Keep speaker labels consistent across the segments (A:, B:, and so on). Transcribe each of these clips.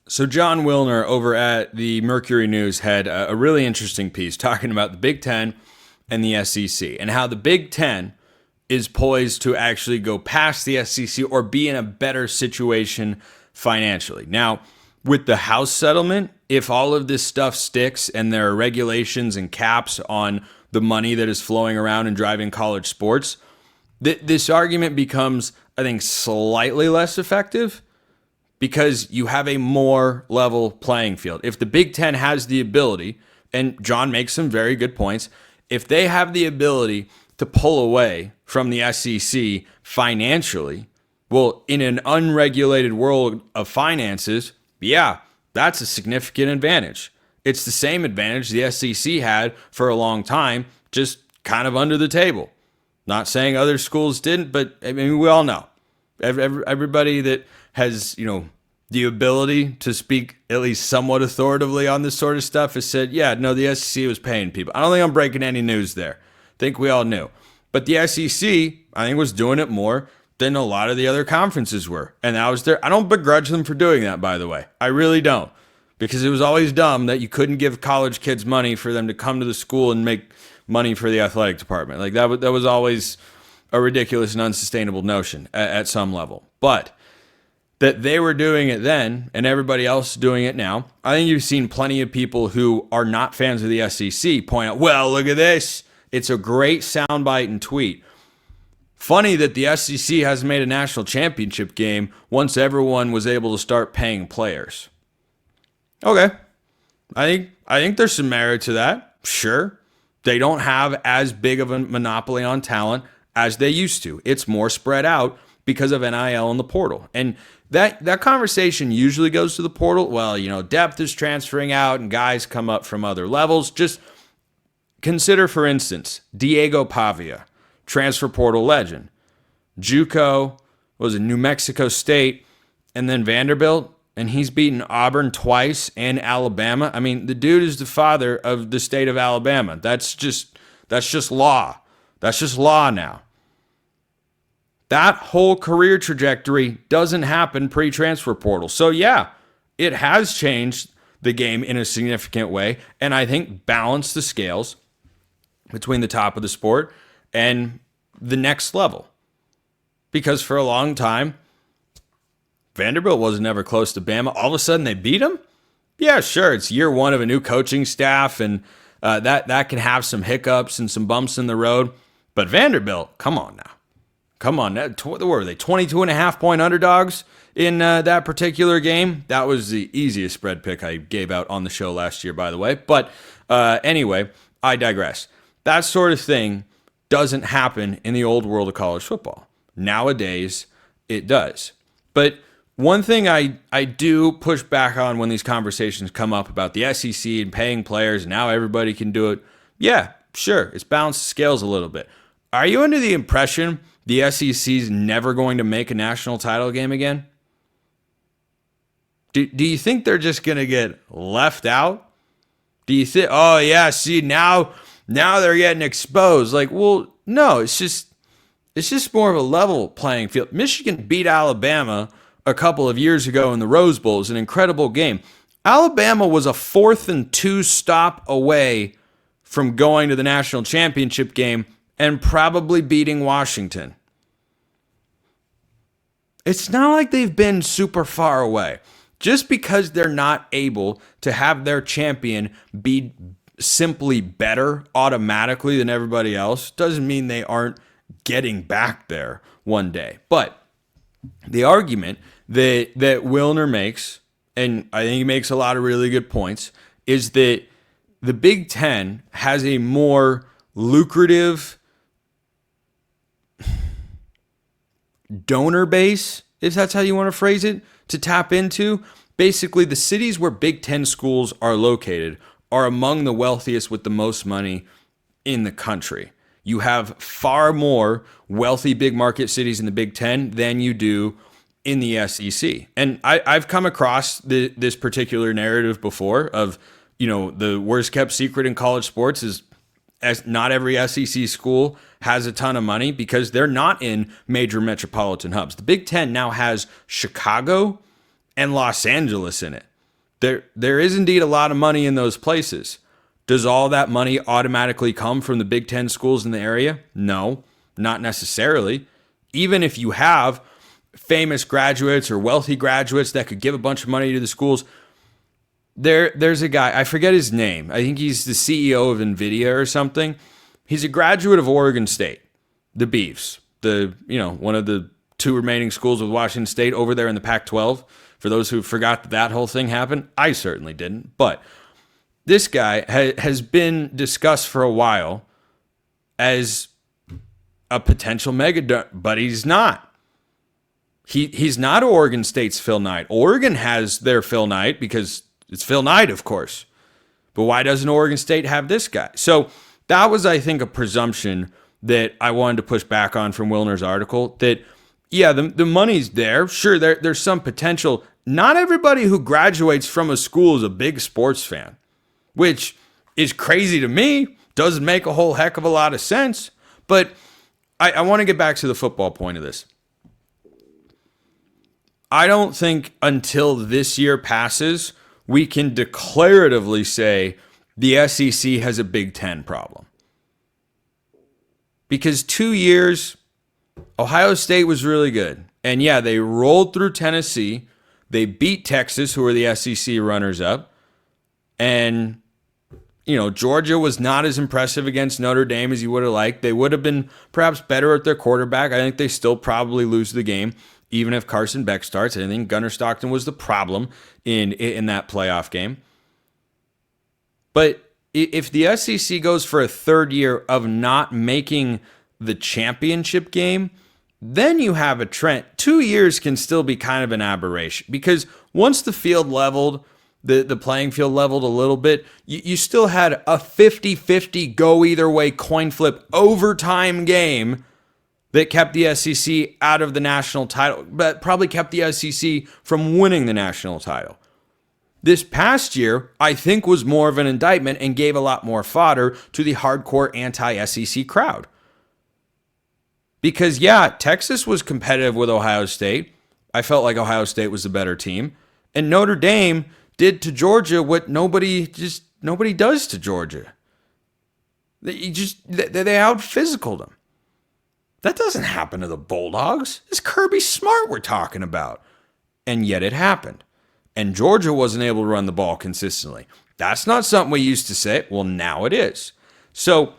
A: So Jon Wilner over at the Mercury News had a really interesting piece talking about the Big Ten and the SEC and how the Big Ten is poised to actually go past the SEC or be in a better situation financially. Now, with the House settlement, if all of this stuff sticks and there are regulations and caps on the money that is flowing around and driving college sports, this argument becomes, I think, slightly less effective because you have a more level playing field. If the Big Ten has the ability, and John makes some very good points, if they have the ability to pull away from the SEC financially, well, in an unregulated world of finances, yeah, that's a significant advantage. It's the same advantage the SEC had for a long time, just kind of under the table. Not saying other schools didn't, but I mean, we all know. Everybody that has, the ability to speak at least somewhat authoritatively on this sort of stuff has said, yeah, no, the SEC was paying people. I don't think I'm breaking any news there. I think we all knew. But the SEC, I think, was doing it more than a lot of the other conferences were. And that was I don't begrudge them for doing that, by the way. I really don't. Because it was always dumb that you couldn't give college kids money for them to come to the school and make money for the athletic department. Like that was always a ridiculous and unsustainable notion at some level. But that they were doing it then and everybody else doing it now, I think you've seen plenty of people who are not fans of the SEC point out, well, look at this. It's a great soundbite and tweet. Funny that the SEC hasn't made a national championship game once everyone was able to start paying players. Okay. I think there's some merit to that. Sure. They don't have as big of a monopoly on talent as they used to. It's more spread out because of NIL and the portal. And that conversation usually goes to the portal. Well, depth is transferring out and guys come up from other levels. Just consider, for instance, Diego Pavia, transfer portal legend. JUCO was in New Mexico State and then Vanderbilt, and he's beaten Auburn twice and Alabama. I mean, the dude is the father of the state of Alabama. That's just law. That's just law now. That whole career trajectory doesn't happen pre-transfer portal. So yeah, it has changed the game in a significant way, and I think balanced the scales between the top of the sport and the next level. Because for a long time, Vanderbilt wasn't ever close to Bama. All of a sudden, they beat them? Yeah, sure. It's year one of a new coaching staff, and that can have some hiccups and some bumps in the road. But Vanderbilt, come on now. Come on. What were they, 22.5-point underdogs in that particular game? That was the easiest spread pick I gave out on the show last year, by the way. But anyway, I digress. That sort of thing doesn't happen in the old world of college football. Nowadays, it does. But one thing I do push back on when these conversations come up about the SEC and paying players and now everybody can do it. Yeah, sure, it's balanced the scales a little bit. Are you under the impression the SEC's never going to make a national title game again? Do you think they're just going to get left out? Do you think, oh yeah, see, now they're getting exposed? Like, well, no, it's just more of a level playing field. Michigan beat Alabama a couple of years ago in the Rose Bowl. It was an incredible game. Alabama was a 4th and 2 stop away from going to the national championship game and probably beating Washington. It's not like they've been super far away. Just because they're not able to have their champion be simply better automatically than everybody else doesn't mean they aren't getting back there one day. But the argument that Wilner makes, and I think he makes a lot of really good points, is that the Big Ten has a more lucrative donor base, if that's how you want to phrase it, to tap into. Basically, the cities where Big Ten schools are located are among the wealthiest with the most money in the country. You have far more wealthy big market cities in the Big Ten than you do in the SEC. And I've come across this particular narrative before of, the worst kept secret in college sports is as not every SEC school has a ton of money because they're not in major metropolitan hubs. The Big Ten now has Chicago and Los Angeles in it. There is indeed a lot of money in those places. Does all that money automatically come from the Big Ten schools in the area? No, not necessarily. Even if you have famous graduates or wealthy graduates that could give a bunch of money to the schools, there's a guy, I forget his name. I think he's the CEO of NVIDIA or something. He's a graduate of Oregon State, the Beavs, one of the two remaining schools with Washington State over there in the Pac-12. For those who forgot that whole thing happened, I certainly didn't. But this guy has been discussed for a while as a potential mega, but he's not. He's not Oregon State's Phil Knight. Oregon has their Phil Knight because it's Phil Knight, of course. But why doesn't Oregon State have this guy? So that was, I think, a presumption that I wanted to push back on from Wilner's article, that yeah, the money's there. Sure, there's some potential. Not everybody who graduates from a school is a big sports fan, which is crazy to me. Doesn't make a whole heck of a lot of sense. But I want to get back to the football point of this. I don't think until this year passes, we can declaratively say the SEC has a Big Ten problem. Because 2 years, Ohio State was really good. And yeah, they rolled through Tennessee. They beat Texas, who were the SEC runners-up. And, Georgia was not as impressive against Notre Dame as you would have liked. They would have been perhaps better at their quarterback. I think they still probably lose the game, even if Carson Beck starts. I think Gunnar Stockton was the problem in that playoff game. But if the SEC goes for a third year of not making the championship game, then you have a trend. 2 years can still be kind of an aberration, because once the field leveled, the playing field leveled a little bit, you still had a 50-50 go either way coin flip overtime game that kept the SEC out of the national title, but probably kept the SEC from winning the national title. This past year, I think, was more of an indictment and gave a lot more fodder to the hardcore anti-SEC crowd. Because, yeah, Texas was competitive with Ohio State. I felt like Ohio State was the better team. And Notre Dame did to Georgia what nobody does to Georgia. They out-physicaled them. That doesn't happen to the Bulldogs. It's Kirby Smart we're talking about. And yet it happened. And Georgia wasn't able to run the ball consistently. That's not something we used to say. Well, now it is. So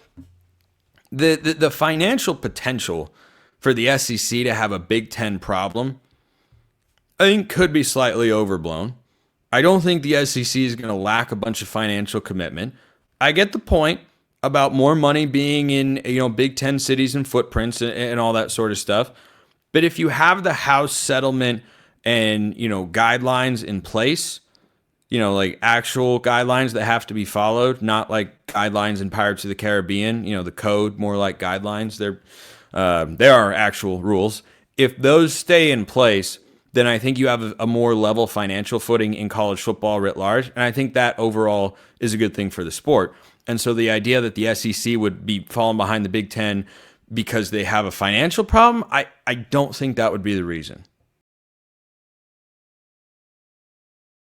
A: the financial potential for the SEC to have a Big Ten problem, I think, could be slightly overblown. I don't think the SEC is going to lack a bunch of financial commitment. I get the point about more money being in Big Ten cities and footprints and all that sort of stuff. But if you have the House settlement and guidelines in place, like actual guidelines that have to be followed, not like guidelines in Pirates of the Caribbean, the code, more like guidelines. There are actual rules. If those stay in place, then I think you have a more level financial footing in college football writ large. And I think that overall is a good thing for the sport. And so the idea that the SEC would be falling behind the Big Ten because they have a financial problem, I don't think that would be the reason.